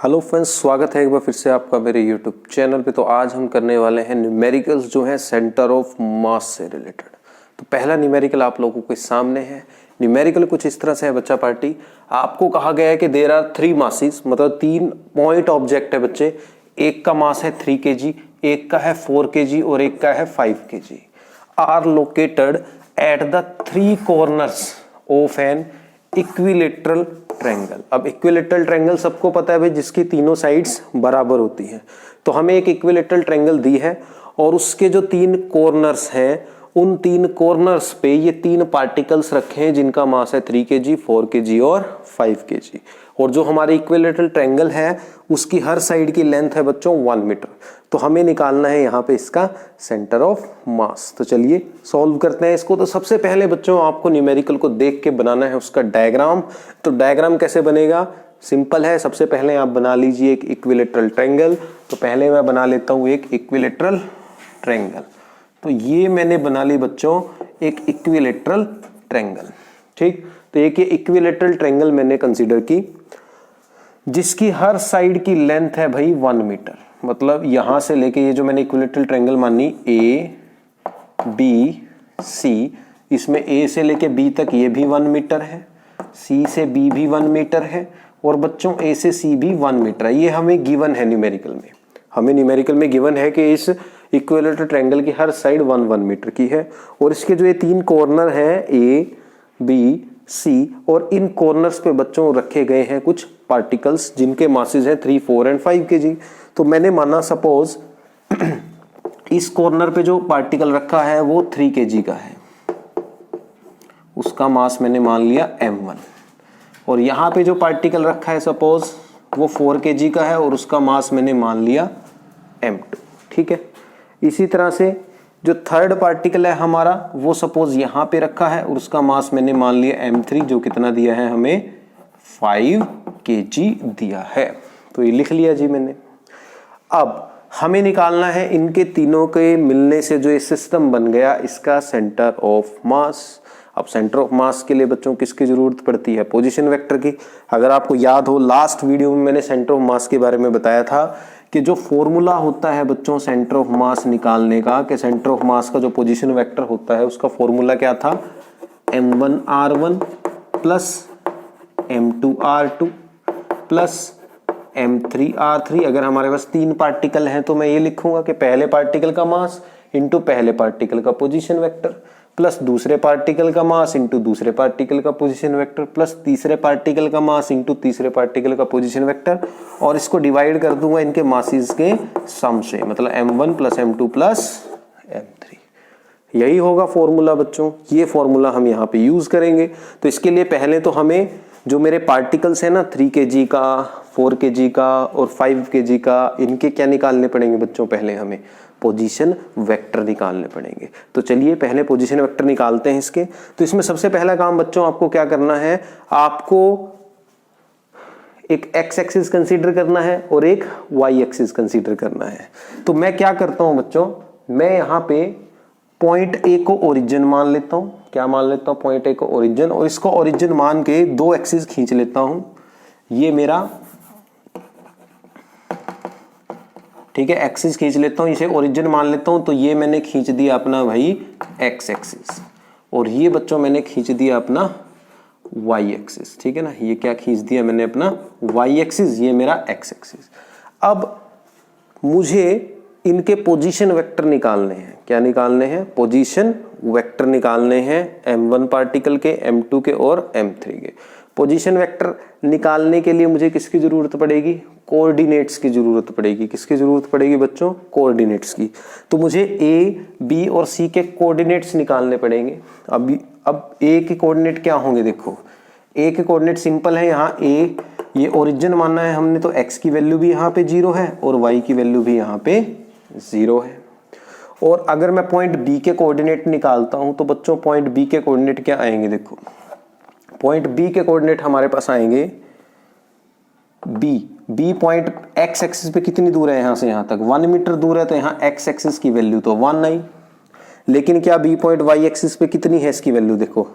Hello friends, स्वागत है एक बार फिर से आपका मेरे यूट्यूब चैनल पे। तो आज हम करने वाले हैं न्यूमेरिकल्स जो है सेंटर ऑफ मास से रिलेटेड। तो पहला न्यूमेरिकल आप लोगों के सामने है। न्यूमेरिकल कुछ इस तरह से है बच्चा पार्टी, आपको कहा गया है कि देयर आर 3 मासेस, मतलब 3 पॉइंट ऑब्जेक्ट है बच्चे। एक का मास है 3 kg, एक का है 4 kg और एक का है 5 kg, are located at the 3 corners of an equilateral triangle. अब इक्विलेटरल ट्रायंगल सबको पता है भाई, जिसकी तीनों साइड्स बराबर होती हैं। तो हमें एक इक्विलेटरल ट्रायंगल दी है और उसके जो 3 कॉर्नर्स हैं, उन 3 कॉर्नर्स पे ये 3 पार्टिकल्स रखे हैं जिनका मास है 3 kg, 4 kg और 5 kg। और जो हमारे इक्विलेटरल ट्रायंगल है उसकी हर साइड की लेंथ है बच्चों 1 मीटर। तो हमें निकालना है यहाँ पे इसका सेंटर ऑफ मास। तो चलिए सॉल्व करते हैं इसको। तो सबसे पहले बच्चों आपको न्यूमेरिकल को देख के बनाना है उसका डायग्राम। तो डायग्राम कैसे बनेगा, सिंपल है। सबसे पहले आप बना लीजिए एक इक्विलेटरल ट्रायंगल। तो पहले मैं बना लेता हूँ एक इक्विलेटरल ट्रायंगल। तो ये मैंने बना ली बच्चों एक इक्विलेटरल ट्रायंगल, ठीक। तो एक ये इक्विलेटरल ट्रायंगल मैंने कंसीडर की जिसकी हर साइड की लेंथ है भाई 1 मीटर। मतलब यहां से लेके ये जो मैंने इक्विलेटरल ट्रायंगल मानी ए बी सी, इसमें ए से लेके बी तक ये भी 1 मीटर है, सी से बी भी 1 मीटर है और बच्चों ए से सी भी 1 मीटर है। ये हमें गिवन है न्यूमेरिकल में। हमें न्यूमेरिकल में गिवन है कि इस इक्विलेटरल ट्रायंगल की हर साइड 1 मीटर की है। और इसके जो ये 3 कॉर्नर हैं ए बी सी, और इन कॉर्नर्स पे बच्चों रखे गए हैं कुछ पार्टिकल्स जिनके मासेस हैं 3, 4 एंड 5 kg। तो मैंने माना सपोज इस कॉर्नर पे जो पार्टिकल रखा है वो 3 kg का है, उसका मास मैंने मान लिया m1। और यहाँ पे जो पार्टिकल रखा है सपोज वो 4 kg का है और उसका मास मैंने मान लिया m2, ठीक है। इसी तरह से जो थर्ड पार्टिकल है हमारा वो सपोज यहाँ पे रखा है और उसका मास मैंने मान लिया m3, जो कितना दिया है हमें 5 kg दिया है। तो ये लिख लिया जी मैंने। अब हमें निकालना है इनके तीनों के मिलने से जो ये सिस्टम बन गया इसका सेंटर ऑफ मास। अब सेंटर ऑफ मास के लिए बच्चों किसकी जरूरत पड़ती है, पोजीशन वेक्टर की। अगर आपको याद हो लास्ट वीडियो में मैंने सेंटर ऑफ मास के बारे में बताया था कि जो फॉर्मूला होता है बच्चों सेंटर ऑफ मास निकालने का, कि सेंटर ऑफ मास का जो पोजीशन वेक्टर होता है उसका फॉर्मूला क्या था, m1r1 plus m2r2 plus m3r3। अगर हमारे पास 3 पार्टिकल हैं तो मैं ये लिखूंगा कि पहले पार्टिकल का मास इंटू पहले पार्टिकल का पोजीशन वेक्टर प्लस दूसरे पार्टिकल का मास इंटू दूसरे पार्टिकल का पोजीशन वेक्टर प्लस तीसरे पार्टिकल का मास इंटू तीसरे पार्टिकल का पोजीशन वेक्टर, और इसको डिवाइड कर दूंगा इनके मासेस के सम से, मतलब m1 plus m2 plus m3। यही होगा फॉर्मूला बच्चों। ये फॉर्मूला हम यहाँ पे यूज करेंगे। तो इसके लिए पहले तो हमें जो मेरे पार्टिकल्स है ना 3 kg का, 4 kg का और 5 kg का, इनके क्या निकालने पड़ेंगे बच्चों, पहले हमें पोजीशन वेक्टर निकालने पड़ेंगे। तो चलिए पहले पोजीशन वेक्टर निकालते हैं इसके। तो इसमें सबसे पहला काम बच्चों आपको क्या करना है, आपको एक एक्स एक्सिस कंसीडर करना है और एक वाई एक्सिस कंसीडर करना है। तो मैं क्या करता हूं बच्चों, मैं यहाँ पे पॉइंट ए को ओरिजिन मान लेता हूं। क्या मान लेता हूं, पॉइंट ए को ओरिजिन, और इसको ओरिजिन मान के 2 एक्सिस खींच लेता हूं। ये मेरा, ठीक है, एक्सिस खींच लेता हूं, इसे ओरिजिन मान लेता हूं। तो ये मैंने खींच दिया अपना भाई एक्स एक्सिस, और ये बच्चों मैंने खींच दिया अपना वाई एक्सिस, ठीक है ना। ये क्या खींच दिया मैंने अपना वाई एक्सिस, ये मेरा एक्स एक्सिस। अब मुझे इनके पोजीशन वेक्टर निकालने हैं। क्या निकालने हैं, पोजीशन वेक्टर निकालने हैं m1 पार्टिकल के, m2 के और m3 के। पोजीशन वेक्टर निकालने के लिए मुझे किसकी जरूरत पड़ेगी, कोऑर्डिनेट्स की जरूरत पड़ेगी। किसकी जरूरत पड़ेगी बच्चों, कोऑर्डिनेट्स की। तो मुझे a, b और c के कोऑर्डिनेट्स निकालने पड़ेंगे। अब a के कोऑर्डिनेट क्या होंगे, देखो a के कोऑर्डिनेट सिंपल है। यहाँ a ये ओरिजिन मानना है हमने, तो x की वैल्यू भी यहाँ पे 0 है और y की वैल्यू भी यहाँ पे 0 है। और अगर मैं पॉइंट बी के कोऑर्डिनेट निकालता हूं तो बच्चों पॉइंट बी के कोऑर्डिनेट क्या आएंगे, देखो पॉइंट बी के कोऑर्डिनेट हमारे पास आएंगे बी पॉइंट एक्स एक्सिस पे कितनी दूर है, यहां से यहां तक 1 मीटर दूर है। तो यहां एक्स एक्सिस की वैल्यू तो 1 आई, लेकिन क्या बी पॉइंट वाई एक्सिस पे कितनी है इसकी वैल्यू, देखो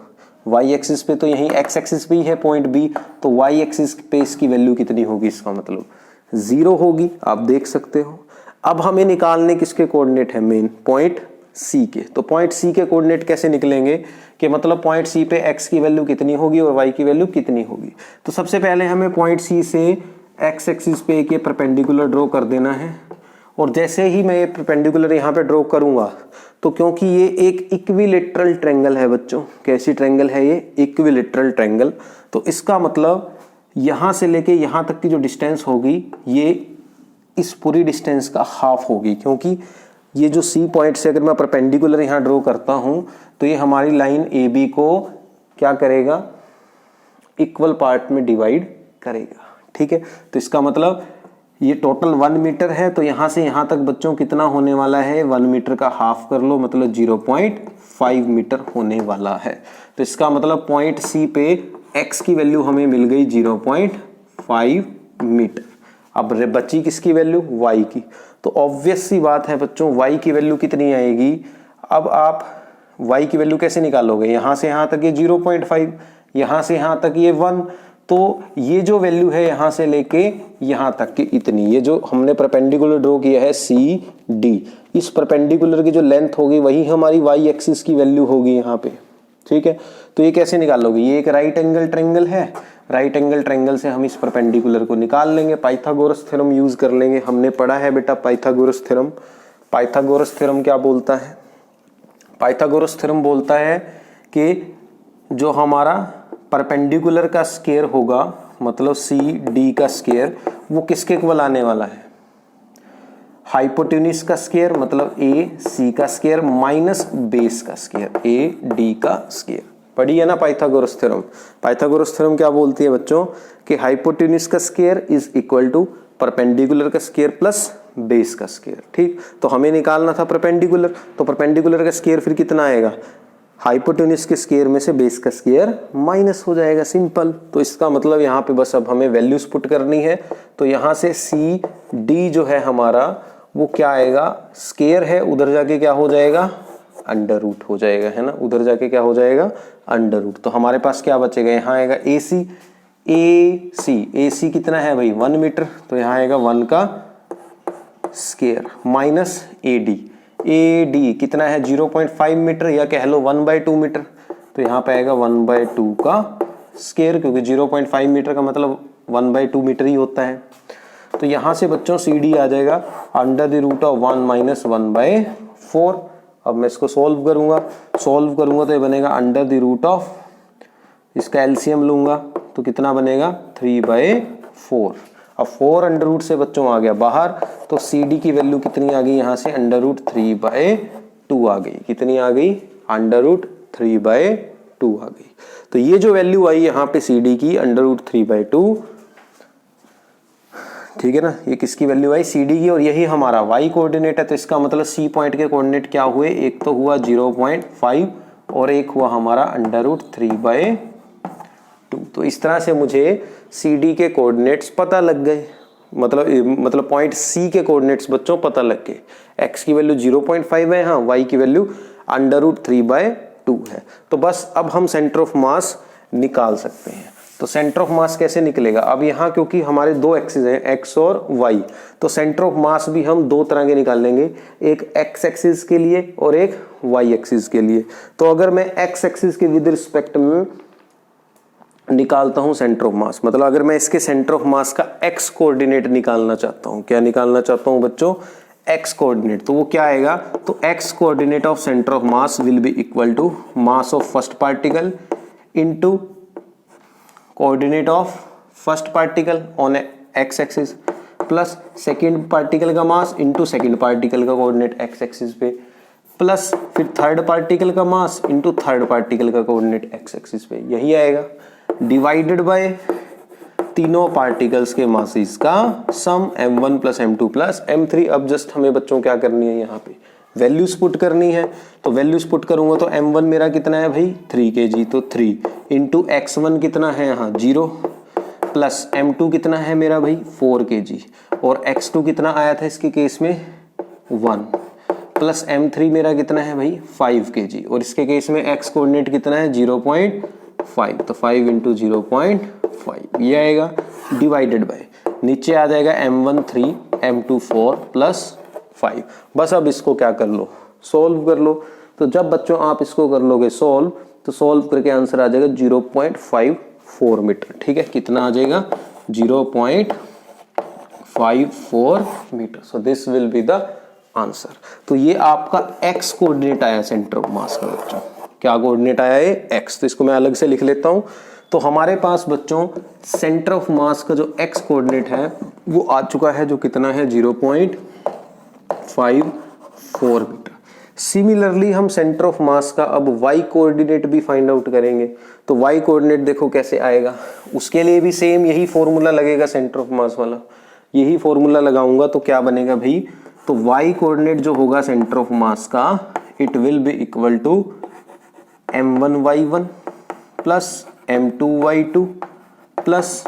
वाई एक्सिस पे तो यही एक्स एक्सिस पे ही है पॉइंट बी, तो वाई एक्सिस पे इसकी वैल्यू कितनी होगी, इसका मतलब 0 होगी, आप देख सकते हो। अब हमें निकालने किसके कोऑर्डिनेट है, मेन पॉइंट सी के। तो पॉइंट सी के कोऑर्डिनेट कैसे निकलेंगे कि मतलब पॉइंट सी पे x की वैल्यू कितनी होगी और y की वैल्यू कितनी होगी। तो सबसे पहले हमें पॉइंट सी से x एक्सिस पे एक ये परपेंडिकुलर ड्रॉ कर देना है। और जैसे ही मैं ये परपेंडिकुलर यहाँ पे ड्रॉ करूंगा तो क्योंकि ये एक इक्विलेटरल ट्रायंगल है बच्चों, कैसी ट्रायंगल है ये, इक्विलेटरल ट्रायंगल, तो इसका मतलब यहाँ से लेके यहाँ तक की जो डिस्टेंस होगी ये इस पूरी डिस्टेंस का हाफ होगी। क्योंकि ये जो सी पॉइंट से अगर मैं परपेंडिकुलर यहाँ ड्रॉ करता हूँ तो ये हमारी लाइन ए बी को क्या करेगा, इक्वल पार्ट में डिवाइड करेगा, ठीक है। तो इसका मतलब ये टोटल 1 मीटर है, तो यहाँ से यहाँ तक बच्चों कितना होने वाला है, 1 मीटर का हाफ कर लो, मतलब 0.5 मीटर होने वाला है। तो इसका मतलब पॉइंट सी पे x की वैल्यू हमें मिल गई 0.5 मीटर। अब बची किसकी वैल्यू, y की। तो ऑब्वियस सी बात है बच्चों, y की वैल्यू कितनी आएगी। अब आप y की वैल्यू कैसे निकालोगे, यहाँ से यहाँ तक ये 0.5, यहाँ से यहाँ तक ये 1, तो ये जो वैल्यू है यहाँ से लेके यहाँ तक की इतनी, ये जो हमने परपेंडिकुलर ड्रॉ किया है सी डी, इस परपेंडिकुलर की जो लेंथ होगी वही हमारी y एक्सिस की वैल्यू होगी यहाँ पे, ठीक है। तो ये कैसे निकालोगे, ये एक राइट एंगल ट्रायंगल है, राइट एंगल ट्रायंगल से हम इस परपेंडिकुलर को निकाल लेंगे, पाइथागोरस थ्योरम यूज कर लेंगे। हमने पढ़ा है बेटा पाइथागोरस थ्योरम। पाइथागोरस थ्योरम क्या बोलता है, पाइथागोरस थ्योरम बोलता है कि जो हमारा परपेंडिकुलर का स्क्वायर होगा, मतलब सी डी का स्क्वायर, वो किसके इक्वल आने वाला है, हाइपोटेन्यूज का स्क्वायर, मतलब ए सी का स्क्वायर माइनस बेस का स्क्वायर, ए डी का स्क्वायर। पढ़ी है ना पाइथागोरस थ्योरम। पाइथागोरस थ्योरम क्या बोलती है बच्चों कि हाइपोटेन्यूज का square is equal to perpendicular का स्क्वायर प्लस बेस का स्क्वायर, ठीक। तो हमें निकालना था परपेंडिकुलर, तो परपेंडिकुलर का स्क्वायर फिर कितना आएगा, हाइपोटेन्यूज के स्क्वायर में से बेस का स्क्वायर माइनस हो जाएगा, सिंपल। तो इसका मतलब यहाँ पे बस अब हमें वैल्यूज पुट करनी है। तो यहाँ से सी डी जो है हमारा वो क्या आएगा, स्क्वायर है, उधर जाके क्या हो जाएगा, अंडर रूट हो जाएगा, है ना, उधर जाके क्या हो जाएगा, अंडर रूट। तो हमारे पास क्या बचेगा, यहाँ आएगा ए सी, ए सी कितना है भाई 1 मीटर, तो यहाँ आएगा 1 का स्क्वायर माइनस ए डी कितना है 0.5 मीटर, या कह लो 1/2 मीटर, तो यहाँ पे आएगा 1/2 का स्क्वायर, क्योंकि 0.5 मीटर का मतलब 1/2 मीटर ही होता है। तो यहाँ से बच्चों सी डी आ जाएगा under the root of 1 minus 1/4। अब मैं इसको सोल्व करूंगा तो ये बनेगा अंडर द रूट ऑफ, इसका एलसीएम लूंगा तो कितना बनेगा 3/4। अब 4 अंडर रूट से बच्चों आ गया बाहर, तो सी डी की वैल्यू कितनी आ गई, यहाँ से अंडर रूट 3/2 आ गई, कितनी आ गई, अंडर रूट 3/2 आ गई। तो ये जो वैल्यू आई यहाँ पे सी डी की अंडर रूट 3/2, ठीक है ना, ये किसकी वैल्यू आई, सी डी की, और यही हमारा y कोऑर्डिनेट है। तो इसका मतलब सी पॉइंट के कोऑर्डिनेट क्या हुए, एक तो हुआ 0.5 और एक हुआ हमारा अंडर रूट 3/2। तो इस तरह से मुझे सी डी के कोऑर्डिनेट्स पता लग गए, मतलब पॉइंट सी के कोऑर्डिनेट्स बच्चों पता लग गए। x की वैल्यू 0.5 है, हाँ, y की वैल्यू अंडर रूट 3/2 है। तो बस अब हम सेंटर ऑफ मास निकाल सकते हैं। तो सेंटर ऑफ मास कैसे निकलेगा, अब यहाँ क्योंकि हमारे 2 एक्सिस हैं x और y, तो सेंटर ऑफ मास भी हम 2 तरह के निकालेंगे, एक x एक्सिस के लिए और एक y एक्सिस के लिए। तो अगर मैं x एक्सिस के विद रिस्पेक्ट में निकालता हूं सेंटर ऑफ मास, मतलब अगर मैं इसके सेंटर ऑफ मास का x कोऑर्डिनेट निकालना चाहता हूं, क्या निकालना चाहता हूं बच्चों, x कोऑर्डिनेट, तो वो क्या आएगा, तो x coordinate of center of mass will be equal to mass of first particle into coordinate of first particle on x axis plus second particle का मास इनटू सेकंड पार्टिकल का coordinate x axis पे, plus फिर third particle का mass into third particle का coordinate x axis पे, यही आएगा, divided by तीनों पार्टिकल्स के मासेस का sum m1 plus m2 plus m3। अब जस्ट हमें बच्चों क्या करनी है, यहाँ पे वैल्यूज पुट करनी है। तो वैल्यूज पुट करूंगा तो m1 मेरा कितना है भाई 3 kg, तो 3 इंटू x1 कितना है यहाँ 0, प्लस m2 कितना है मेरा भाई 4 kg, और x2 कितना आया था इसके केस में 1, प्लस m3 मेरा कितना है भाई 5 kg, और इसके केस में x कोऑर्डिनेट कितना है 0.5, तो 5 इंटू 0.5 ये आएगा, डिवाइडेड बाय नीचे आ जाएगा m1 3 m2 4 प्लस 5। बस अब इसको क्या कर लो, सोल्व कर लो। तो जब बच्चों आप इसको कर लोगे सोल्व, तो सोल्व करके आंसर आ जाएगा 0.54 मीटर। ठीक है, कितना आ जाएगा 0.54 meter. So this will be the answer. तो ये आपका x कोऑर्डिनेट आया सेंटर ऑफ मास का बच्चों। क्या कोऑर्डिनेट आया है? x। तो इसको मैं अलग से लिख लेता हूं। तो हमारे पास बच्चों सेंटर ऑफ मास का जो x कोऑर्डिनेट है वो आ चुका है, जो कितना है 0.54 मीटर। सिमिलरली हम सेंटर ऑफ मास का अब y कोऑर्डिनेट भी फाइंड आउट करेंगे। तो y कोऑर्डिनेट देखो कैसे आएगा, उसके लिए भी सेम यही फॉर्मूला लगेगा, सेंटर ऑफ मास वाला यही फॉर्मूला लगाऊंगा। तो क्या बनेगा भाई, तो y कोऑर्डिनेट जो होगा सेंटर ऑफ मास का, it will be equal to m1y1 plus m2y2 plus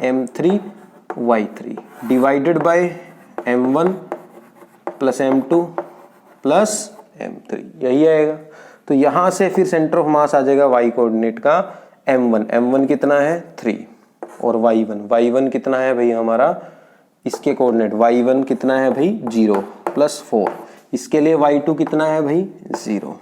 m3y3 divided by m1 plus m2 plus m3, यही आएगा। तो यहां से फिर सेंटर ऑफ मास आ जाएगा y कोऑर्डिनेट का m1 कितना है 3 और y1 कितना है भाई हमारा, इसके कोऑर्डिनेट y1 कितना है भाई 0 प्लस 4, इसके लिए y2 कितना है भाई 0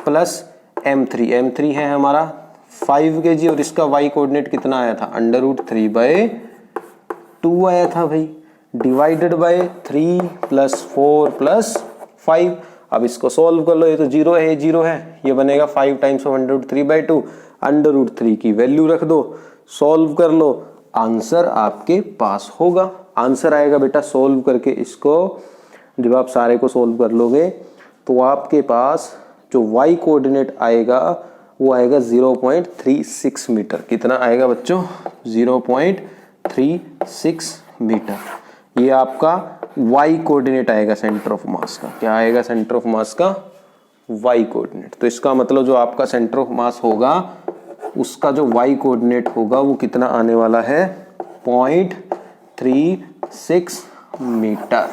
प्लस m3 है हमारा 5 kg और इसका y कोऑर्डिनेट कितना आया था √3/2 आया था भाई, डिवाइडेड बाय 3 प्लस 4 प्लस 5। अब इसको सॉल्व कर लो, ये तो 0 है, ये 0 है, ये बनेगा 5 टाइम्स √3/2, √3 की वैल्यू रख दो, सॉल्व कर लो, आंसर आपके पास होगा। आंसर आएगा बेटा सॉल्व करके इसको, जब आप सारे को सॉल्व कर लोगे तो आपके पास जो y कोऑर्डिनेट आएगा वो आएगा 0.36 मीटर। कितना आएगा बच्चों 0.36 मीटर। ये आपका y कोऑर्डिनेट आएगा सेंटर ऑफ मास का। क्या आएगा सेंटर ऑफ मास का y कोऑर्डिनेट। तो इसका मतलब जो आपका सेंटर ऑफ मास होगा उसका जो y कोऑर्डिनेट होगा वो कितना आने वाला है 0.36 मीटर।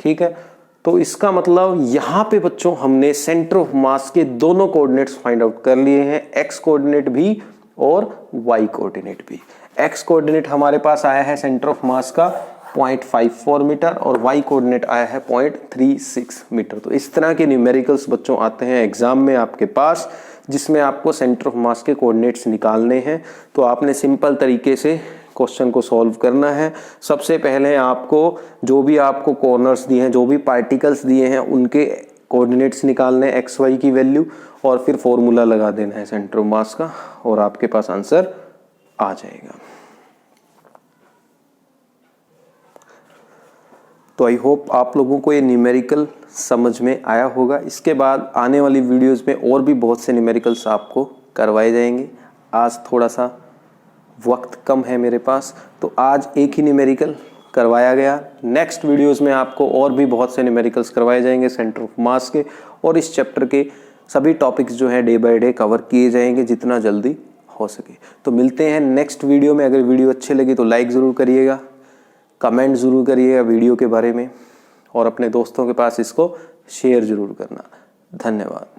ठीक है, तो इसका मतलब यहाँ पे बच्चों हमने सेंटर ऑफ मास के दोनों कोऑर्डिनेट्स फाइंड आउट कर लिए हैं, x कोऑर्डिनेट भी और y कोऑर्डिनेट भी। x कोऑर्डिनेट हमारे पास आया है सेंटर ऑफ मास का 0.54 मीटर और y कोऑर्डिनेट आया है 0.36 मीटर। तो इस तरह के न्यूमेरिकल्स बच्चों आते हैं एग्जाम में आपके पास, जिसमें आपको सेंटर ऑफ मास के कोऑर्डिनेट्स निकालने हैं। तो आपने सिंपल तरीके से क्वेश्चन को सॉल्व करना है। सबसे पहले आपको जो भी आपको कॉर्नर्स दिए हैं, जो भी पार्टिकल्स दिए हैं, उनके कोऑर्डिनेट्स निकालने हैं, एक्स वाई की वैल्यू, और फिर फॉर्मूला लगा देना है सेंटर ऑफ मास का और आपके पास आंसर आ जाएगा। तो आई होप आप लोगों को ये न्यूमेरिकल समझ में आया होगा। इसके बाद आने वाली वीडियोस में और भी बहुत से न्यूमेरिकल्स आपको करवाए जाएंगे। आज थोड़ा सा वक्त कम है मेरे पास, तो आज एक ही न्यूमेरिकल करवाया गया। नेक्स्ट वीडियोस में आपको और भी बहुत से न्यूमेरिकल्स करवाए जाएंगे सेंटर ऑफ मास के, और इस चैप्टर के सभी टॉपिक्स जो हैं डे बाय डे कवर किए जाएंगे जितना जल्दी हो सके। तो मिलते हैं नेक्स्ट वीडियो में। अगर वीडियो अच्छे लगे तो लाइक ज़रूर करिएगा, कमेंट ज़रूर करिएगा वीडियो के बारे में, और अपने दोस्तों के पास इसको शेयर ज़रूर करना। धन्यवाद।